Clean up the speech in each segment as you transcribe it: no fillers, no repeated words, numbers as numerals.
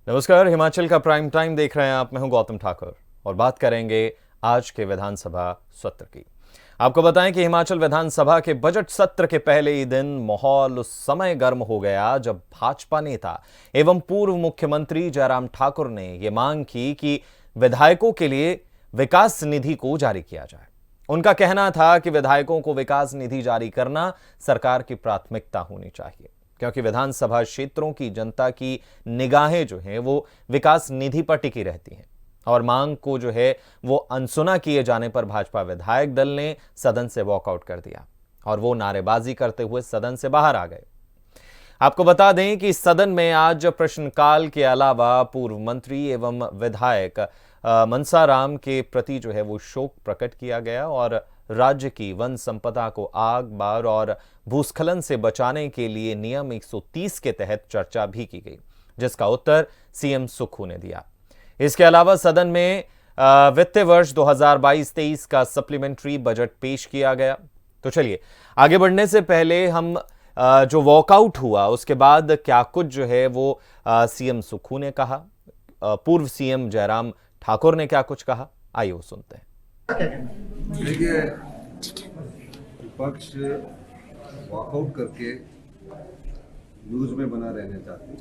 नमस्कार, हिमाचल का prime time देख रहे हैं आप। मैं हूं गौतम ठाकुर और बात करेंगे आज के विधानसभा सत्र की। आपको बताएं कि हिमाचल विधानसभा के बजट सत्र के पहले ही दिन माहौल उस समय गर्म हो गया जब भाजपा नेता एवं पूर्व मुख्यमंत्री जयराम ठाकुर ने यह मांग की कि विधायकों के लिए विकास निधि को जारी किया जाए। उनका कहना था कि विधायकों को विकास निधि जारी करना सरकार की प्राथमिकता होनी चाहिए, क्योंकि विधानसभा क्षेत्रों की जनता की निगाहें जो हैं वो विकास निधि पर टिकी रहती हैं। और मांग को जो है वो अनसुना किए जाने पर भाजपा विधायक दल ने सदन से वॉकआउट कर दिया और वो नारेबाजी करते हुए सदन से बाहर आ गए। आपको बता दें कि सदन में आज प्रश्नकाल के अलावा पूर्व मंत्री एवं विधायक मनसा राम के प्रति जो है वो शोक प्रकट किया गया और राज्य की वन संपदा को आग, बाढ़ और भूस्खलन से बचाने के लिए नियम 130 के तहत चर्चा भी की गई, जिसका उत्तर सीएम सुक्खू ने दिया। इसके अलावा सदन में वित्तीय वर्ष 2022-23 का सप्लीमेंट्री बजट पेश किया गया। तो चलिए आगे बढ़ने से पहले हम जो वॉकआउट हुआ उसके बाद क्या कुछ जो है वो सीएम सुक्खू ने कहा, पूर्व सीएम जयराम ठाकुर ने क्या कुछ कहा, आइए वो सुनते हैं। देखिए, विपक्ष वॉकआउट करके न्यूज में बना रहना चाहते,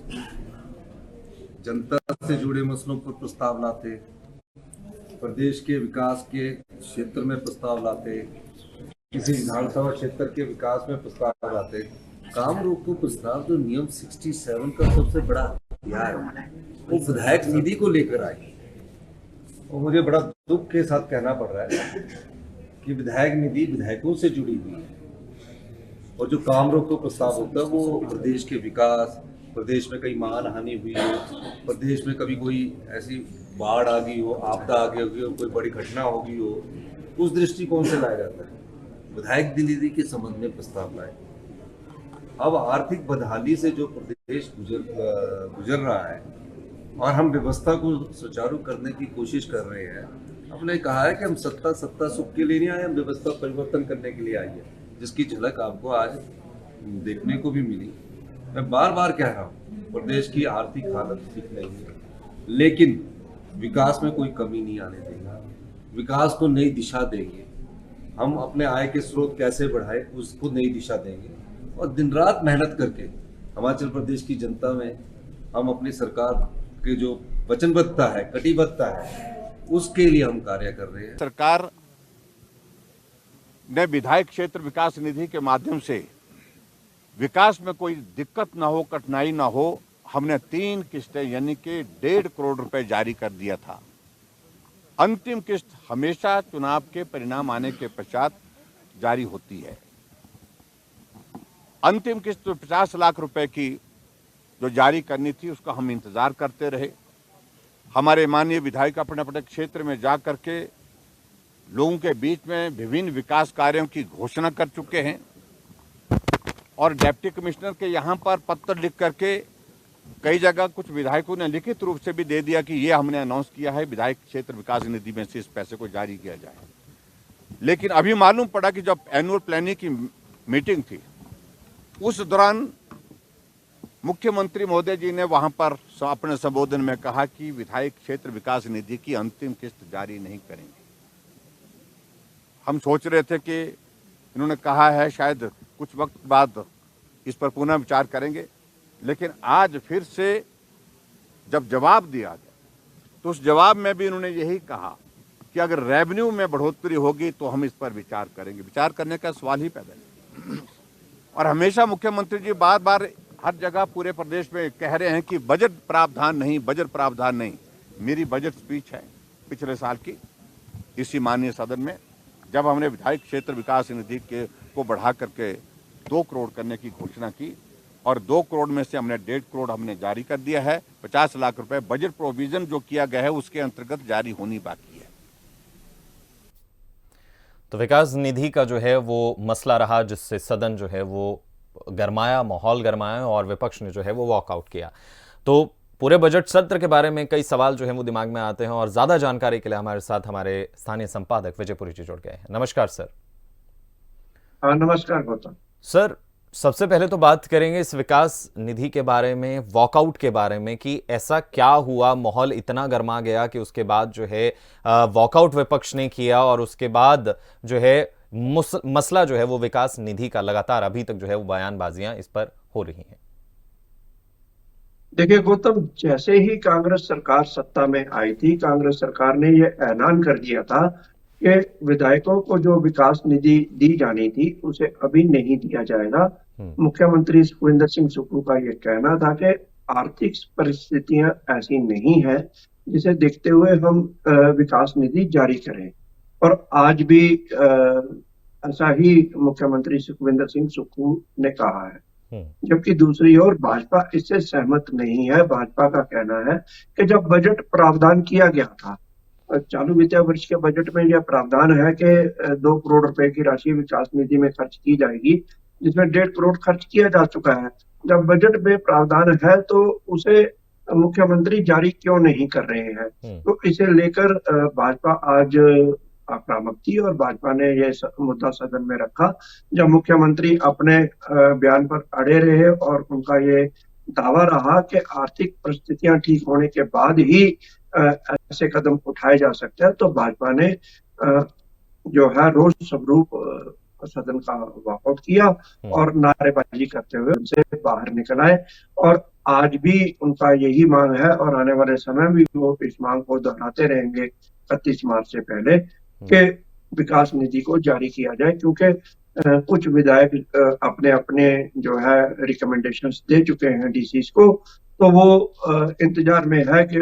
जनता से जुड़े मसलों पर प्रस्ताव लाते, प्रदेश के विकास के क्षेत्र में प्रस्ताव लाते, किसी विधानसभा क्षेत्र के विकास में प्रस्ताव लाते। काम रोको प्रस्ताव जो नियम 67 का सबसे बड़ा हथियार है वो विधायक निधि को लेकर आए। और मुझे बड़ा दुख के साथ कहना पड़ रहा है कि विधायक निधि विधायकों से जुड़ी हुई है और जो काम रोको प्रस्ताव होता है वो प्रदेश के विकास, प्रदेश में कई मान हानि हुई हो, प्रदेश में कभी कोई ऐसी बाढ़ आ गई हो, आपदा आ गई हो, कोई बड़ी घटना हो गई हो, उस दृष्टिकोण से लाया जाता है। विधायक निधि के संबंध में प्रस्ताव लाए। अब आर्थिक बदहाली से जो प्रदेश गुजर रहा है और हम व्यवस्था को सुचारू करने की कोशिश कर रहे हैं। हमने कहा है कि हम सत्ता सुख के लिए नहीं आए, हम व्यवस्था परिवर्तन करने के लिए आए हैं, जिसकी झलक आपको आज देखने को भी मिली। मैं बार बार कह रहा हूँ प्रदेश की आर्थिक हालत ठीक नहीं है, लेकिन विकास में कोई कमी नहीं आने देगा, विकास को नई दिशा देंगे। हम अपने आय के स्रोत कैसे बढ़ाए उसको नई दिशा देंगे और दिन रात मेहनत करके हिमाचल प्रदेश की जनता में हम अपनी सरकार के जो वचनबद्धता है, कटिबद्धता है, उसके लिए हम कार्य कर रहे हैं। सरकार ने विधायक क्षेत्र विकास निधि के माध्यम से विकास में कोई दिक्कत ना हो, कठिनाई ना हो, हमने 3 किस्तें यानी कि 1.5 करोड़ रुपए जारी कर दिया था। अंतिम किस्त हमेशा चुनाव के परिणाम आने के पश्चात जारी होती है। अंतिम किस्त 50 लाख रुपए की जो जारी करनी थी उसका हम इंतजार करते रहे। हमारे माननीय विधायक अपने अपने क्षेत्र में जा करके लोगों के बीच में विभिन्न विकास कार्यों की घोषणा कर चुके हैं और डिप्टी कमिश्नर के यहाँ पर पत्र लिख करके कई जगह कुछ विधायकों ने लिखित रूप से भी दे दिया कि ये हमने अनाउंस किया है विधायक क्षेत्र विकास निधि में से इस पैसे को जारी किया जाए। लेकिन अभी मालूम पड़ा कि जब एनुअल प्लानिंग की मीटिंग थी उस दौरान मुख्यमंत्री महोदय जी ने वहां पर अपने संबोधन में कहा कि विधायक क्षेत्र विकास निधि की अंतिम किस्त जारी नहीं करेंगे। हम सोच रहे थे कि इन्होंने कहा है शायद कुछ वक्त बाद इस पर पुनः विचार करेंगे, लेकिन आज फिर से जब जवाब दिया गया तो उस जवाब में भी इन्होंने यही कहा कि अगर रेवेन्यू में बढ़ोतरी होगी तो हम इस पर विचार करेंगे। विचार करने का सवाल ही पैदा नहीं। और हमेशा मुख्यमंत्री जी बार बार हर जगह पूरे प्रदेश में कह रहे हैं कि बजट प्रावधान नहीं, बजट प्रावधान नहीं। मेरी बजट स्पीच है पिछले साल की इसी माननीय सदन में, जब हमने विधायक क्षेत्र विकास निधि को बढ़ा करके 2 करोड़ करने की घोषणा की और 2 करोड़ में से हमने 1.5 करोड़ हमने जारी कर दिया है। 50 लाख रुपए बजट प्रोविजन जो किया गया है उसके अंतर्गत जारी होनी बाकी है। तो विकास निधि का जो है वो मसला रहा जिससे सदन जो है वो गरमाया, माहौल गरमाया और विपक्ष ने जो है वो वॉकआउट किया। तो पूरे बजट सत्र के बारे में कई सवाल जो है वो दिमाग में आते हैं और ज्यादा जानकारी के लिए हमारे साथ हमारे स्थानीय संपादक विजयपुरी जी जुड़ गए हैं। नमस्कार सर। हाँ, नमस्कार गौतम। सर, सबसे पहले तो बात करेंगे इस विकास निधि के बारे में, वॉकआउट के बारे में कि ऐसा क्या हुआ, माहौल इतना गर्मा गया कि उसके बाद जो है वॉकआउट विपक्ष ने किया और उसके बाद जो है मसला जो है वो विकास निधि का लगातार अभी तक जो है वो बयानबाजियां इस पर हो रही हैं। देखिए गौतम, जैसे ही कांग्रेस सरकार सत्ता में आई थी, कांग्रेस सरकार ने ये ऐलान कर दिया था कि विधायकों को जो विकास निधि दी जानी थी उसे अभी नहीं दिया जाएगा। मुख्यमंत्री सुखविंदर सिंह सुक्खू का ये कहना था कि आर्थिक परिस्थितियां ऐसी नहीं है जिसे देखते हुए हम विकास निधि जारी करें। और आज भी ऐसा ही मुख्यमंत्री सुखविंदर सिंह सुक्खू ने कहा है। जबकि दूसरी ओर भाजपा इससे सहमत नहीं है। भाजपा का कहना है कि जब बजट प्रावधान किया गया था, चालू वित्तीय वर्ष के बजट में यह प्रावधान है कि 2 करोड़ रुपए की राशि विकास निधि में खर्च की जाएगी, जिसमें 1.5 करोड़ खर्च किया जा चुका है। जब बजट में प्रावधान है तो उसे मुख्यमंत्री जारी क्यों नहीं कर रहे हैं? तो इसे लेकर भाजपा आज आक्रामक थी और भाजपा ने यह मुद्दा सदन में रखा। जब मुख्यमंत्री अपने बयान पर अड़े रहे और उनका ये दावा रहा कि आर्थिक परिस्थितियां ठीक होने के बाद ही ऐसे कदम उठाए जा सकते हैं, तो भाजपा ने जो है रोष स्वरूप सदन का वॉकआउट किया और नारेबाजी करते हुए उनसे बाहर निकल आए। और आज भी उनका यही मांग है और आने वाले समय भी वो इस मांग को दोहराते रहेंगे 31 मार्च से पहले कि विकास निधि को जारी किया जाए, क्योंकि कुछ विधायक अपने अपने जो है रिकमेंडेशंस दे चुके हैं डीसीज को, तो वो इंतजार में है कि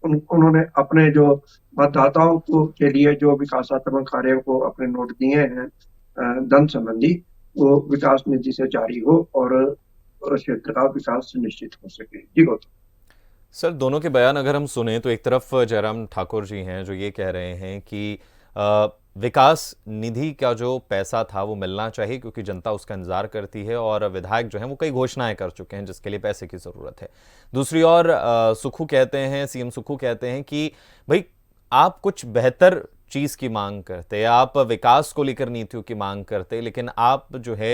उन्होंने अपने जो मतदाताओं को के लिए जो विकासात्मक कार्यों को अपने नोट दिए हैं धन संबंधी, वो विकास निधि से जारी हो और क्षेत्र का विकास सुनिश्चित हो सके। जी गौतम। सर, दोनों के बयान अगर हम सुने तो एक तरफ जयराम ठाकुर जी हैं जो ये कह रहे हैं कि विकास निधि का जो पैसा था वो मिलना चाहिए क्योंकि जनता उसका इंतजार करती है और विधायक जो हैं वो कई घोषणाएं कर चुके हैं जिसके लिए पैसे की ज़रूरत है। दूसरी ओर सुक्खू कहते हैं, सीएम सुक्खू कहते हैं कि भाई आप कुछ बेहतर चीज़ की मांग करते, आप विकास को लेकर नीतियों की मांग करते, लेकिन आप जो है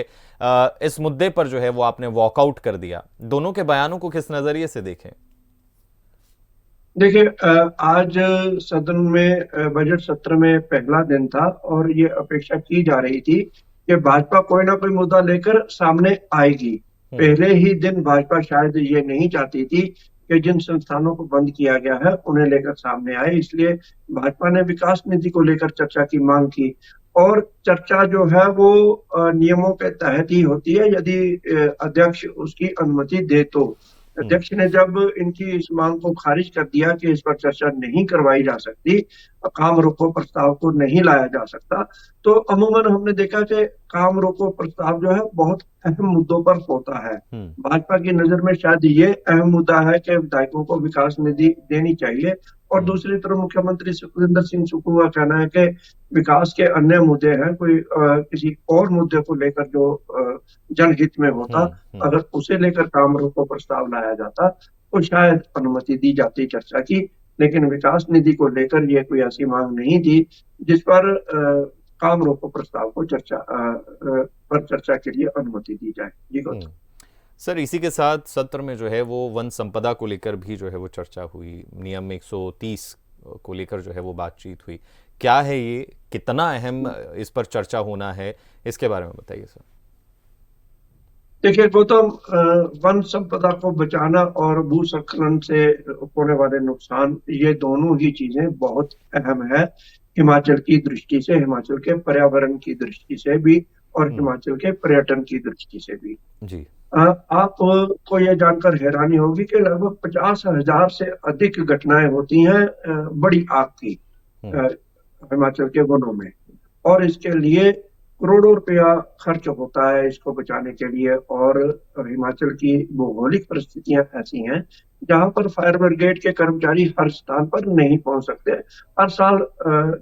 इस मुद्दे पर जो है वो आपने वॉकआउट कर दिया। दोनों के बयानों को किस नज़रिए से देखें? देखिए, आज सदन में बजट सत्र में पहला दिन था और ये अपेक्षा की जा रही थी कि भाजपा कोई ना कोई मुद्दा लेकर सामने आएगी। पहले ही दिन भाजपा शायद ये नहीं चाहती थी कि जिन संस्थानों को बंद किया गया है उन्हें लेकर सामने आए, इसलिए भाजपा ने विकास निधि को लेकर चर्चा की मांग की। और चर्चा जो है वो नियमों के तहत ही होती है, यदि अध्यक्ष उसकी अनुमति दे तो। अध्यक्ष ने जब इनकी इस मांग को खारिज कर दिया कि इस पर चर्चा नहीं करवाई जा सकती, काम रोको प्रस्ताव को नहीं लाया जा सकता, तो अमूमन हमने देखा कि काम रोको प्रस्ताव जो है बहुत अहम मुद्दों पर होता है। भाजपा की नजर में शायद ये अहम मुद्दा है कि विधायकों को विकास निधि देनी चाहिए और दूसरी तरफ मुख्यमंत्री सुखविंदर सिंह सुक्खू का कहना है कि विकास के अन्य मुद्दे हैं, कोई किसी और मुद्दे को लेकर जो जनहित में होता, अगर उसे लेकर काम रोको प्रस्ताव लाया जाता तो शायद अनुमति दी जाती चर्चा की। लेकिन विकास निधि को लेकर ये कोई ऐसी मांग नहीं थी जिस पर काम रोको प्रस्ताव को चर्चा के लिए अनुमति दी जाए। जी गौतम। सर, इसी के साथ सत्र में जो है वो वन संपदा को लेकर भी जो है वो चर्चा हुई, नियम 130 को लेकर जो है वो बातचीत हुई। क्या है ये, कितना अहम इस पर चर्चा होना है, इसके बारे में बताइए सर। देखिए गौतम, वन संपदा को बचाना और भूस्खलन से होने वाले नुकसान, ये दोनों ही चीजें बहुत अहम है हिमाचल की दृष्टि से, हिमाचल के पर्यावरण की दृष्टि से भी और हिमाचल के पर्यटन की दृष्टि से भी। जी। आपको यह जानकर हैरानी होगी कि लगभग 50,000 से अधिक घटनाएं होती हैं बड़ी आग की हिमाचल के वनों में, और इसके लिए करोड़ों रुपया खर्च होता है इसको बचाने के लिए। और हिमाचल की भौगोलिक परिस्थितियां ऐसी हैं जहां पर फायर ब्रिगेड के कर्मचारी हर स्थान पर नहीं पहुंच सकते। हर साल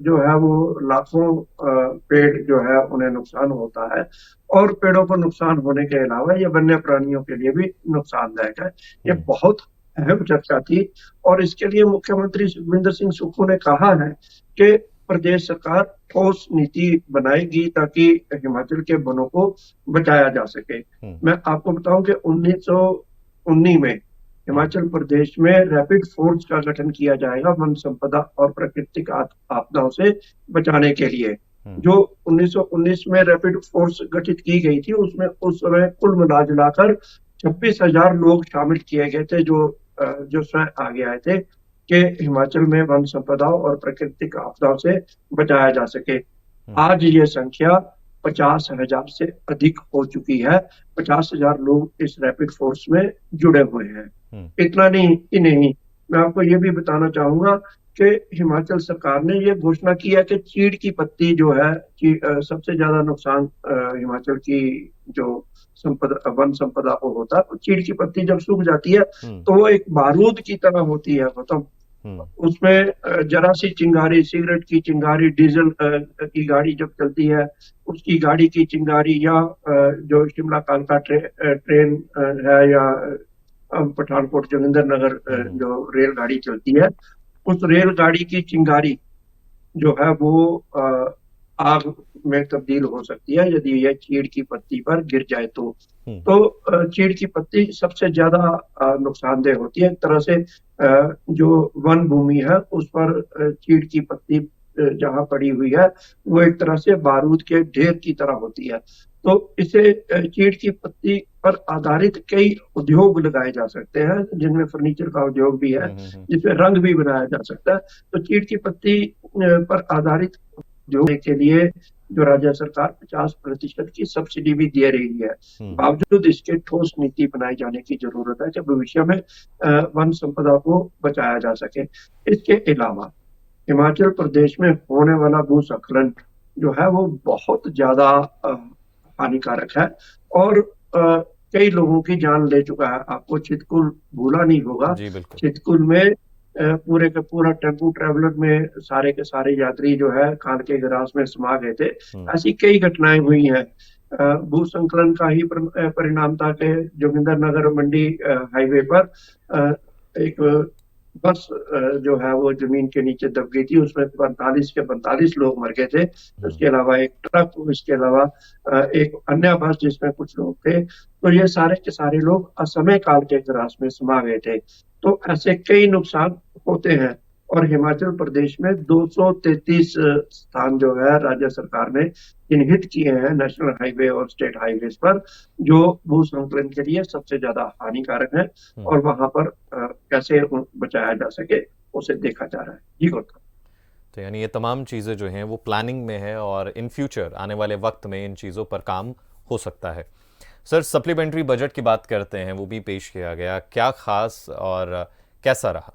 जो है वो लाखों पेड़ जो है उन्हें नुकसान होता है, और पेड़ों को नुकसान होने के अलावा ये वन्य प्राणियों के लिए भी नुकसानदायक है। ये बहुत अहम चर्चा थी और इसके लिए मुख्यमंत्री सुखविंदर सिंह सुक्खू ने कहा है कि प्रदेश सरकार ठोस नीति बनाएगी ताकि हिमाचल के वनों को बचाया जा सके। मैं आपको बताऊं कि 1919 में हिमाचल प्रदेश में रैपिड फोर्स का गठन किया जाएगा वन संपदा और प्राकृतिक आपदाओं से बचाने के लिए। जो 1919 में रैपिड फोर्स गठित की गई थी उसमें उस समय कुल मिलाकर 26,000 लोग शामिल किए गए थे जो स्वयं आगे आए थे कि हिमाचल में वन संपदा और प्राकृतिक आपदाओं से बचाया जा सके। आज ये संख्या 50,000 से अधिक हो चुकी है। 50,000 लोग इस रैपिड फोर्स में जुड़े हुए हैं। इतना नहीं, मैं आपको ये भी बताना चाहूंगा कि हिमाचल सरकार ने ये घोषणा की है कि चीड़ की पत्ती जो है सबसे ज्यादा नुकसान हिमाचल की जो वन संपदा को होता है। चीड़ की पत्ती जब सूख जाती है तो वो एक बारूद की तरह होती है। मतलब उसमें जरा सी चिंगारी, सिगरेट की चिंगारी, डीजल की गाड़ी जब चलती है उसकी गाड़ी की चिंगारी, या जो शिमला कालका ट्रेन है, या पठानकोट जोगिंद्रनगर जो रेलगाड़ी चलती है, उस रेलगाड़ी की चिंगारी जो है वो आग में तब्दील हो सकती है यदि यह चीड़ की पत्ती पर गिर जाए तो चीड़ की पत्ती सबसे ज्यादा नुकसानदेह होती है। एक तरह से जो वन भूमि है उस पर चीड़ की पत्ती जहां पड़ी हुई है वो एक तरह से बारूद के ढेर की तरह होती है। तो इसे चीड़ की पत्ती पर आधारित कई उद्योग लगाए जा सकते हैं, जिनमें फर्नीचर का उद्योग भी है, जिसमें रंग भी बनाया जा सकता है। तो चीड़ की पत्ती पर आधारित उद्योग के लिए जो राज्य सरकार 50% की सब्सिडी भी दे रही है। बावजूद इसके ठोस नीति बनाई जाने की जरूरत है कि भविष्य में वन संपदा को बचाया जा सके। इसके अलावा हिमाचल प्रदेश में होने वाला भूस्खलन जो है वो बहुत ज्यादा हानिकारक है और कई लोगों की जान ले चुका है। आपको चितकुल भूला नहीं होगा। चितकुल में पूरे का पूरा टेम्पू ट्रेवलर में सारे के सारे यात्री जो है खाल के ग्रास में समा गए थे। ऐसी कई घटनाएं हुई हैं। भूस्खलन का ही परिणाम था कि जोगिंद्रनगर मंडी हाईवे पर एक बस जो है वो जमीन के नीचे दब गई थी। उसमें 45 के 45 लोग मर गए थे। उसके अलावा एक ट्रक, इसके अलावा एक अन्य बस जिसमें कुछ लोग थे। तो ये सारे के सारे लोग असमय काल के ग्रास में समा गए थे। तो ऐसे कई नुकसान होते हैं और हिमाचल प्रदेश में 233 स्थान जो है राज्य सरकार ने चिन्हित किए हैं नेशनल हाईवे और स्टेट हाईवे पर, जो भूस्खलन के लिए सबसे ज्यादा हानिकारक है और वहां पर कैसे बचाया जा सके उसे देखा जा रहा है। जी गौतम। तो यानी ये तमाम चीजें जो हैं वो प्लानिंग में है और इन फ्यूचर आने वाले वक्त में इन चीजों पर काम हो सकता है। सर, सप्लीमेंट्री बजट की बात करते हैं, वो भी पेश किया गया, क्या खास और कैसा रहा?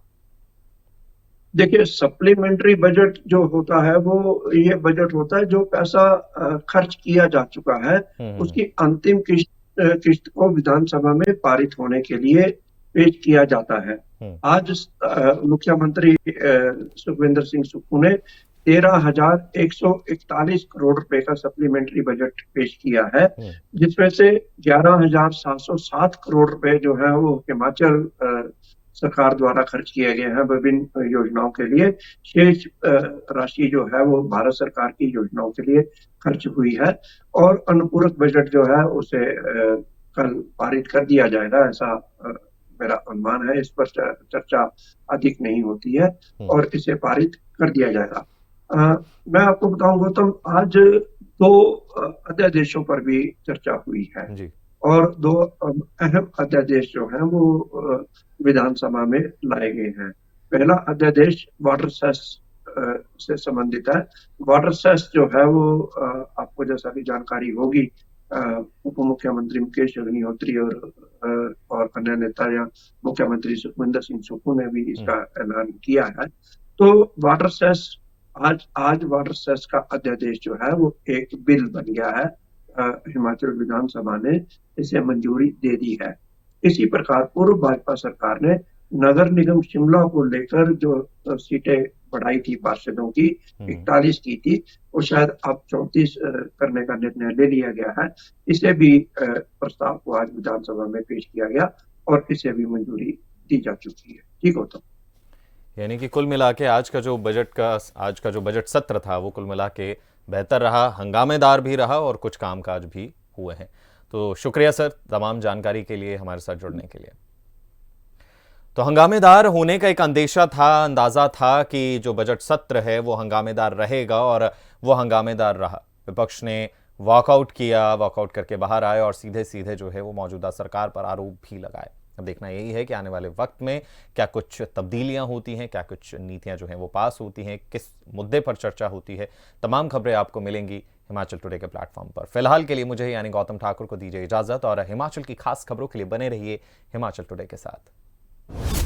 देखिए, सप्लीमेंट्री बजट जो होता है वो ये बजट होता है जो पैसा खर्च किया जा चुका है उसकी अंतिम किस्त को विधानसभा में पारित होने के लिए पेश किया जाता है। आज मुख्यमंत्री सुखविंदर सिंह सुक्खू ने 13,141 करोड़ रुपए का सप्लीमेंट्री बजट पेश किया है, जिसमें से 11,707 करोड़ रुपए जो है वो हिमाचल सरकार द्वारा खर्च किए गए हैं विभिन्न योजनाओं के लिए। शेष राशि जो है वो भारत सरकार की योजनाओं के लिए खर्च हुई है और अनुपूरक बजट जो है उसे कल पारित कर दिया जाएगा, ऐसा मेरा अनुमान है। इस पर चर्चा अधिक नहीं होती है और इसे पारित कर दिया जाएगा। मैं आपको बताऊं गौतम, आज 2 अध्यादेशों पर भी चर्चा हुई है जी। और 2 अहम अध्यादेश जो हैं वो विधानसभा में लाए गए हैं। पहला अध्यादेश वाटर सेस से संबंधित है। वाटर सेस जो है वो आपको जैसा भी जानकारी होगी, उप मुख्यमंत्री मुकेश अग्निहोत्री और अन्य नेता या मुख्यमंत्री सुखविंदर सिंह सुक्खू ने भी इसका ऐलान किया है। तो वाटर सेस आज वाटर सेस का अध्यादेश जो है वो एक बिल बन गया है। हिमाचल विधानसभा ने इसे मंजूरी दे दी है। इसी प्रकार पूर्व भाजपा सरकार ने नगर निगम शिमला को लेकर जो सीटें बढ़ाई थी पार्षदों की, 41 की थी, वो शायद अब 34 करने का निर्णय ले लिया गया है। इसे भी प्रस्ताव को आज विधानसभा में पेश किया गया और इसे भी मंजूरी दी जा चुकी है। ठीक होता। यानी कि कुल मिला के आज का जो बजट सत्र था वो कुल मिला के बेहतर रहा, हंगामेदार भी रहा और कुछ कामकाज भी हुए हैं। तो शुक्रिया सर तमाम जानकारी के लिए, हमारे साथ जुड़ने के लिए। तो हंगामेदार होने का एक अंदेशा था, अंदाजा था कि जो बजट सत्र है वो हंगामेदार रहेगा और वो हंगामेदार रहा। विपक्ष ने वॉकआउट किया, वॉकआउट करके बाहर आए और सीधे सीधे जो है वो मौजूदा सरकार पर आरोप भी लगाए। अब देखना यही है कि आने वाले वक्त में क्या कुछ तब्दीलियां होती हैं, क्या कुछ नीतियां जो हैं वो पास होती हैं, किस मुद्दे पर चर्चा होती है। तमाम खबरें आपको मिलेंगी हिमाचल टुडे के प्लेटफॉर्म पर। फिलहाल के लिए मुझे यानी गौतम ठाकुर को दीजिए इजाजत और हिमाचल की खास खबरों के लिए बने रहिए हिमाचल टुडे के साथ।